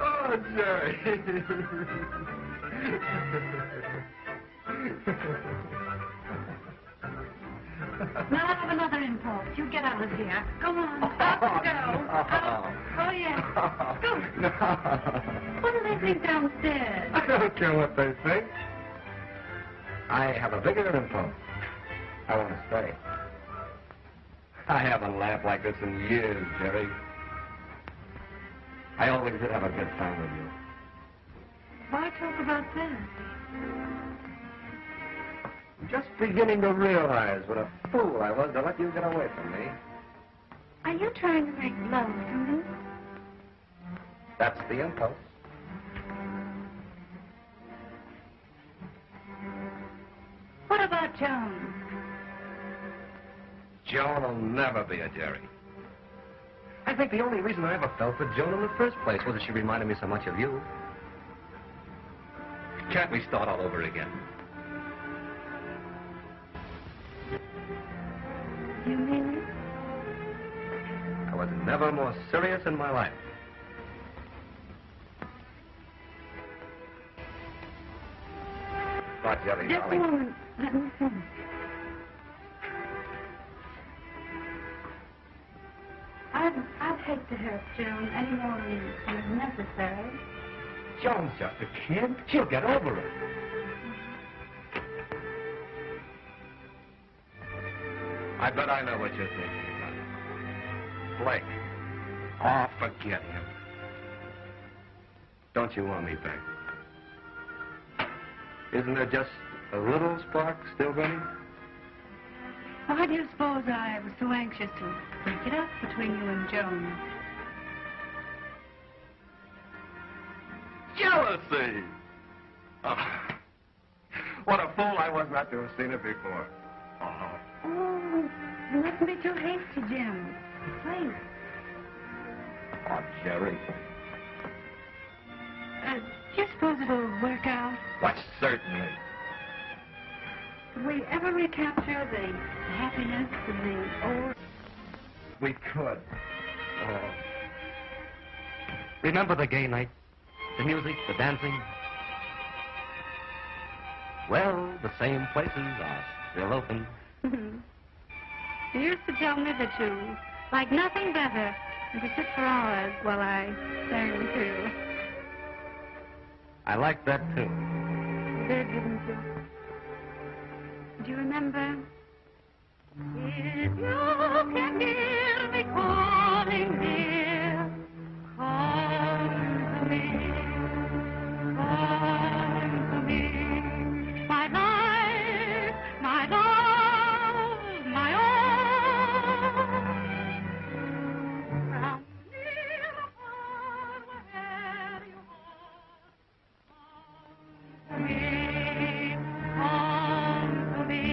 A: Oh, Jerry.
B: Now I have another impulse. You get out of here. Come on, out you go. Out. Oh, yes.
A: No.
B: What do they think downstairs?
A: I don't care what they think. I have a bigger impulse. I want to stay. I haven't laughed like this in years, Jerry. I always did have a good time with you.
B: Why talk about that?
A: I'm just beginning to realize what a fool I was to let you get away from me.
B: Are you trying to make love to me?
A: That's the impulse.
B: What about Joan?
A: Joan will never be a Jerry. I think the only reason I ever fell for Joan in the first place was that she reminded me so much of you. Can't we start all over again?
B: You mean it?
A: I was never more serious in my life. Not Jerry,
B: Just a
A: darling.
B: moment. Let me finish. I'd hate to hurt Joan any more than is necessary.
A: Joan's just a kid. She'll get over it. I bet I know what you're thinking about. Blake. Oh, forget him. Don't you want me back? Isn't there just a little spark still burning?
B: Why do you suppose I was so anxious to break it up between you and Joan?
A: Jealousy! Oh, what a fool I was not to have seen it before. Oh.
B: Oh, you mustn't be too hasty, Jim. Please.
A: Oh, Jerry.
B: Do you suppose it'll work out?
A: Why, certainly.
B: Could we ever recapture the happiness of the old...
A: We could. Oh. Remember the gay night? The music, the dancing? Well, the same places are still open.
B: You used to tell me that you like nothing better than to sit for hours while I sang too.
A: I like that, too.
B: You did, didn't you? Do you remember? If you can hear me calling, dear, come to me, come to me. My life, my love, my own. From near or far, wherever you are, come to me, come to me.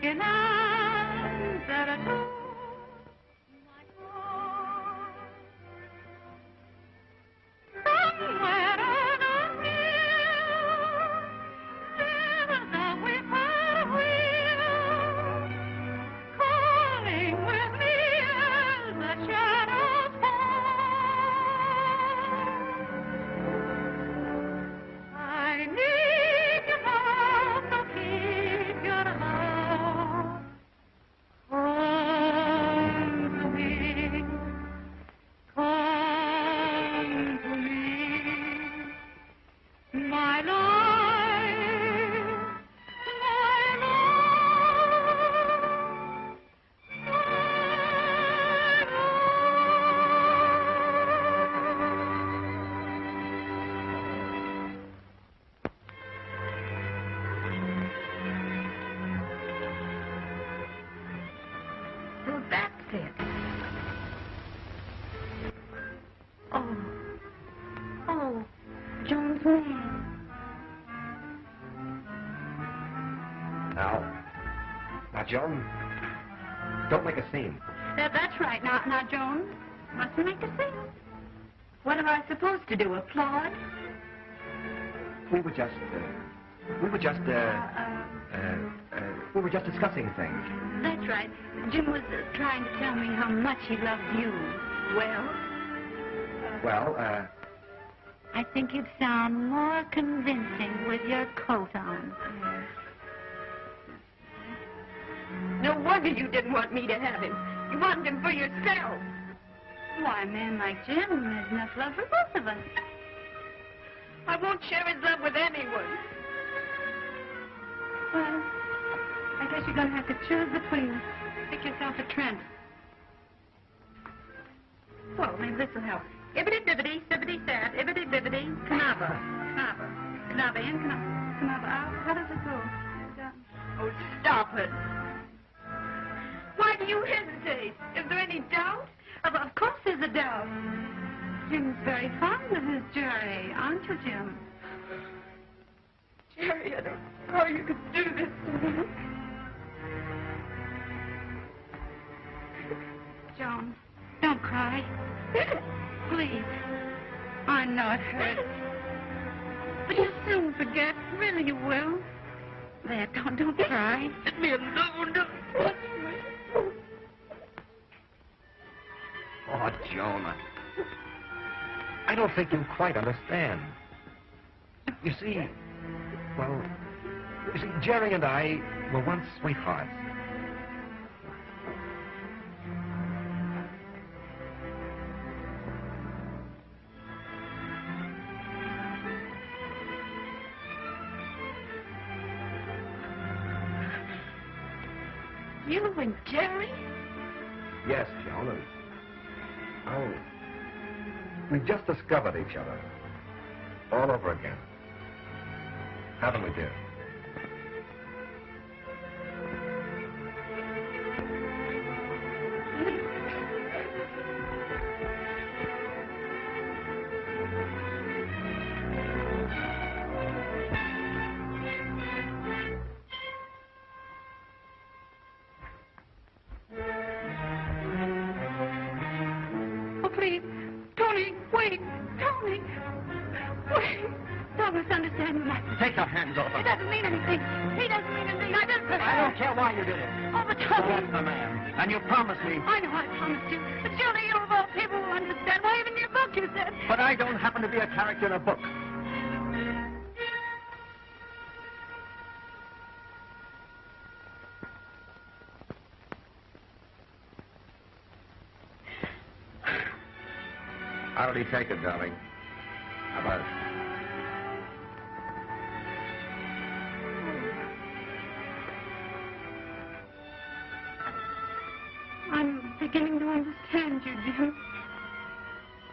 B: In answer to my call. Somewhere on a hill, near the whippoorwill, calling with me as the shadows fall. I need your love, so keep your love. Come to me, come to me, my life, my love, So that's it. Oh, Joan's name.
A: Now, Joan, don't make a scene.
B: That's right. Now, Joan, mustn't make a scene. What am I supposed to do? Applaud?
A: We were just discussing things.
B: That's right. Jim was trying to tell me how much he loved you. Well? I think you'd sound more convincing with your coat on.
E: No wonder you didn't want me to have him. You wanted him for yourself.
B: Why, a man like Jim has enough love for both of us.
I: I won't share his love with anyone.
B: Well, I guess you're going to have to choose between us. Pick yourself a Trent. Well, maybe this will help. Ibbity-bibbity, sibbity-sab, ibbity-bibbity, Canava. Canava. Canava in, Canava out. How does it go?
I: Oh, stop it. Why do you hesitate? Is there any doubt?
B: Of course there's a doubt. Jim's very fond of his Jerry, aren't you, Jim?
I: Jerry, I don't know how you could do this to me.
B: Joan, don't cry. Please. I know it hurts. But you'll soon forget. Really, you will. There, don't cry.
I: Let me alone. Don't touch me.
A: Oh, Joan, I don't think you quite understand. You see, Jerry and I were once sweethearts.
I: You and Jerry?
A: Yes, Joan, and we've just discovered each other all over again. Haven't we, dear?
B: Oh, please. Tony, wait. Tony. Wait. Don't misunderstand me.
A: Take your hands off
B: It doesn't mean anything. He doesn't mean anything. I just...
A: I don't care why you did it.
B: Oh, but Tony...
A: That's the man. And you promised me.
B: I know I promised you. But surely you of all people will understand. Why, even in your book you said...
A: But I don't happen to be a character in a book. How did he take it, darling? How about it?
B: I'm beginning to understand you, Jim.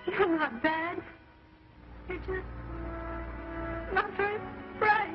B: You're not bad. You're just not very bright.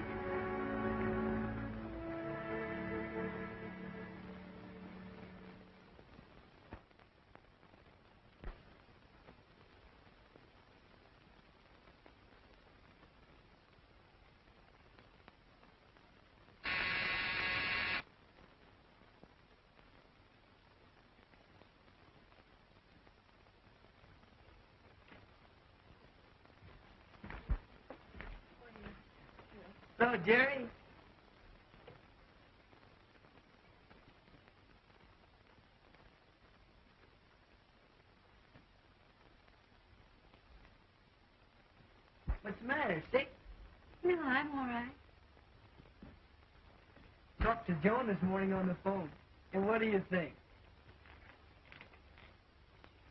G: Hello, Jerry. What's the matter, sick?
B: No, I'm all right.
G: Talked to Joan this morning on the phone. And what do you think?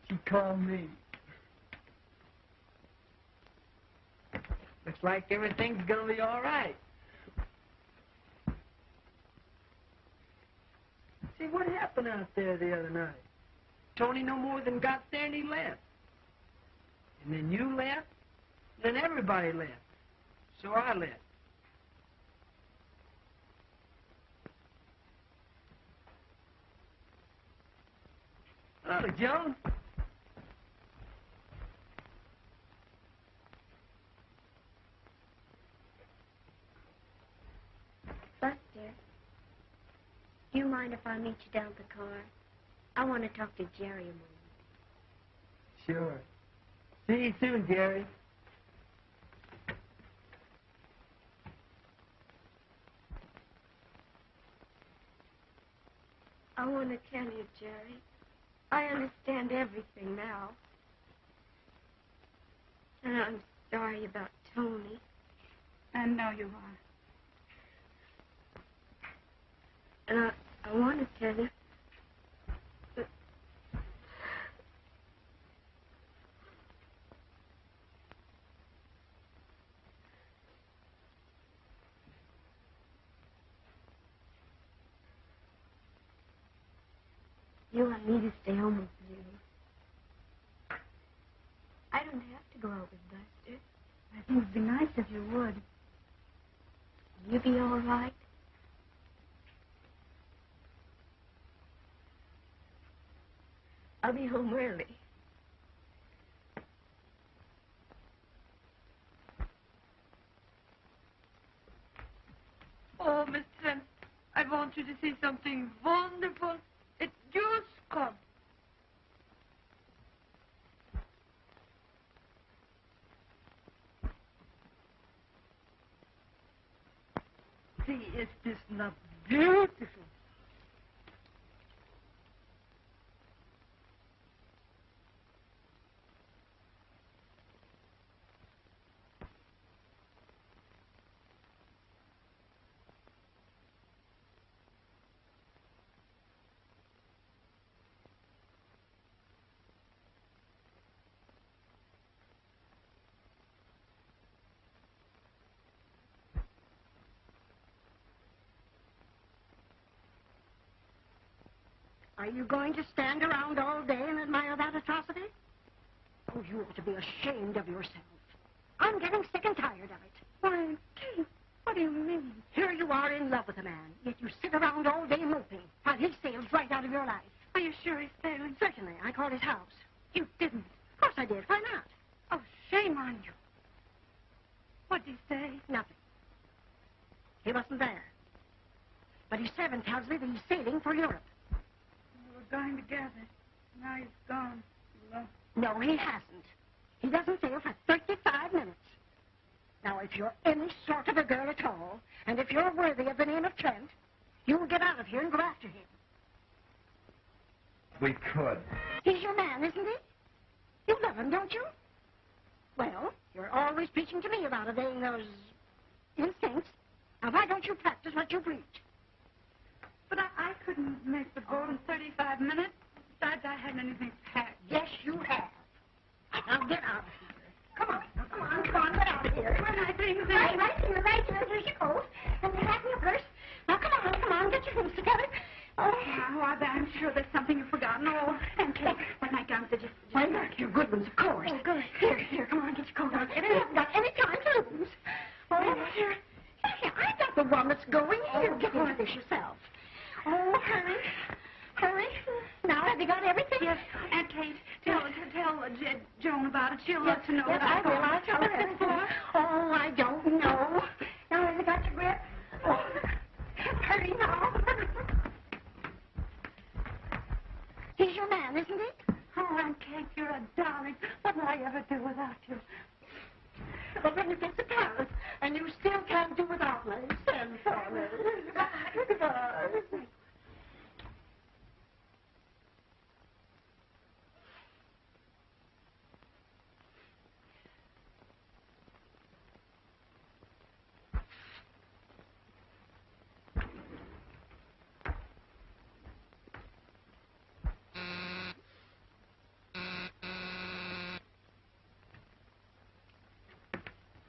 G: She called me. Looks like everything's gonna be all right. See, what happened out there the other night? Tony no more than got there and he left. And then you left. Then everybody left. So I left. Hello, Joan.
E: Buster, do you mind if I meet you down at the car? I want to talk to Jerry a moment.
G: Sure. See you soon, Jerry.
E: I want to tell you, Jerry, I understand everything now. And I'm sorry about Tony.
B: I know you are.
E: And I want to tell you you want me to stay home with you. I don't have to go out with Buster.
B: I think it'd be nice if you would.
E: Will you be all right? I'll be home early.
I: Oh, Miss Trent, I want you to see something wonderful. It just come. See, is this not beautiful?
C: Are you going to stand around all day and admire that atrocity? Oh, you ought to be ashamed of yourself. I'm getting sick and tired of it.
B: Why, Kate, what do you mean?
C: Here you are in love with a man, yet you sit around all day moping while he sails right out of your life.
B: Are you sure he's sailing?
C: Certainly. I called his house.
B: You didn't.
C: Of course I did. Why not?
B: Oh, shame on you. What'd he say?
C: Nothing. He wasn't there. But his servant tells me that he's sailing for Europe.
B: We were going together. Now he's gone. Well,
C: No, he hasn't. He doesn't sail for 35 minutes. Now, if you're any sort of a girl at all, and if you're worthy of the name of Trent, you'll get out of here and go after him.
A: We could.
C: He's your man, isn't he? You love him, don't you? Well, you're always preaching to me about obeying those instincts. Now, why don't you practice what you preach?
B: but I couldn't make the boat in 35 minutes. Besides, I hadn't anything packed.
C: Yes, you have. Now, get out of here. Come on, get out of here.
B: Where are my things?
C: Right here. Here's your coat. And your hat and your purse. Now, come on, get your things together. Oh,
B: I'm sure there's something you've forgotten. Oh, and Kate, what my gums did you...
C: why not? Your good ones, of course.
B: Oh, good.
C: Here, come on, get your coat on. You haven't got any time to lose. Oh, here, I got the one that's going. Here, get into this yourself. Oh, hurry. Now, have you got everything?
B: Yes, Aunt Kate, tell Joan about it. She'll love to know
C: Yes, I will. I'll tell her
B: What's this
C: everything.
B: for?
C: Oh, I don't know. Now, have you got your grip? Oh, hurry now. He's your man, isn't he?
B: Oh, Aunt Kate, you're a darling. What will I ever do without you?
C: But when you get to Paris, and you still can't do without me, send for me. Goodbye.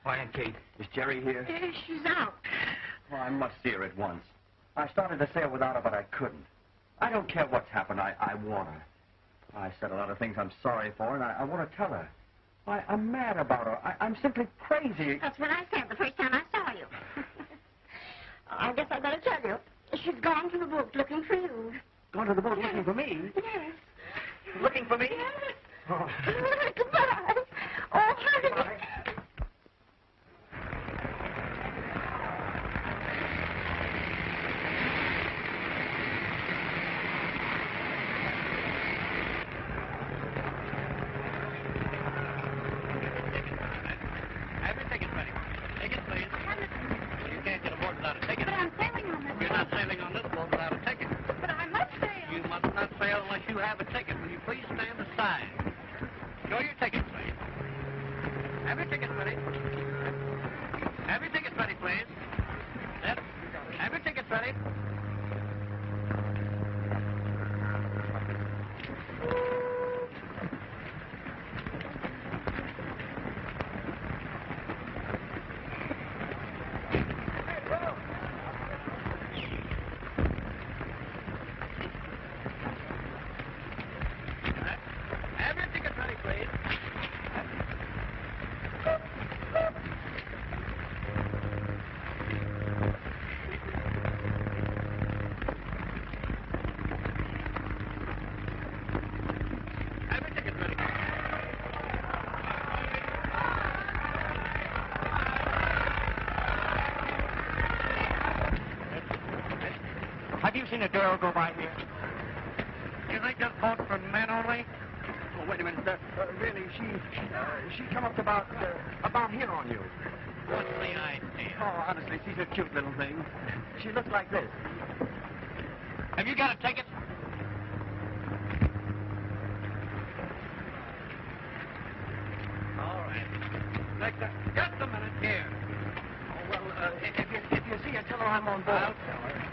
H: Why, Aunt Kate, is Jerry here?
C: She's out.
H: Well, I must see her at once. I started to sail without her, but I couldn't. I don't care what's happened. I want her. I said a lot of things I'm sorry for, and I want to tell her. I'm mad about her. I'm simply crazy.
C: That's what I said the first time I saw you. I guess I better tell you. She's gone to the boat looking for you.
H: Gone to the boat looking for me?
C: Yes.
H: Looking for me?
C: Yes.
H: Oh.
C: Goodbye. Oh, hurry.
H: Bye.
D: Have your ticket ready. Ticket, please. You can't get aboard without a ticket.
B: But I'm sailing on this
D: You're not sailing on this boat without a ticket.
B: But I must sail.
D: You must not sail unless you have a ticket. Will you please stand aside? Show your ticket, please.
H: seen a girl go by here.
A: You think this boat's for men only?
H: Oh, wait a minute, sir. Really, she come up about here on you.
D: What's the idea?
H: Oh, honestly, she's a cute little thing. She looks like this.
D: Have you got a ticket?
A: All right. Victor, just a minute here.
H: Oh, well, if you see her, tell her I'm on board.
A: I'll tell her.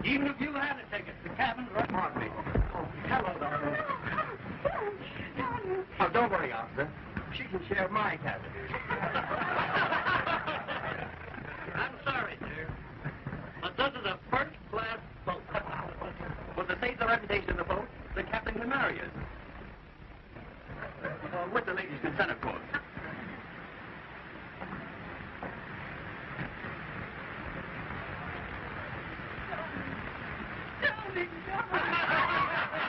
A: Even if you had a ticket, the cabin's right on me.
H: Oh, hello, darling. Oh, don't worry, officer. She can share my cabin.
A: I'm sorry, sir, but this is a first-class boat.
H: Well, to save the reputation of the boat, the captain can marry us. With the lady's consent, of course.
I: Darling, darling.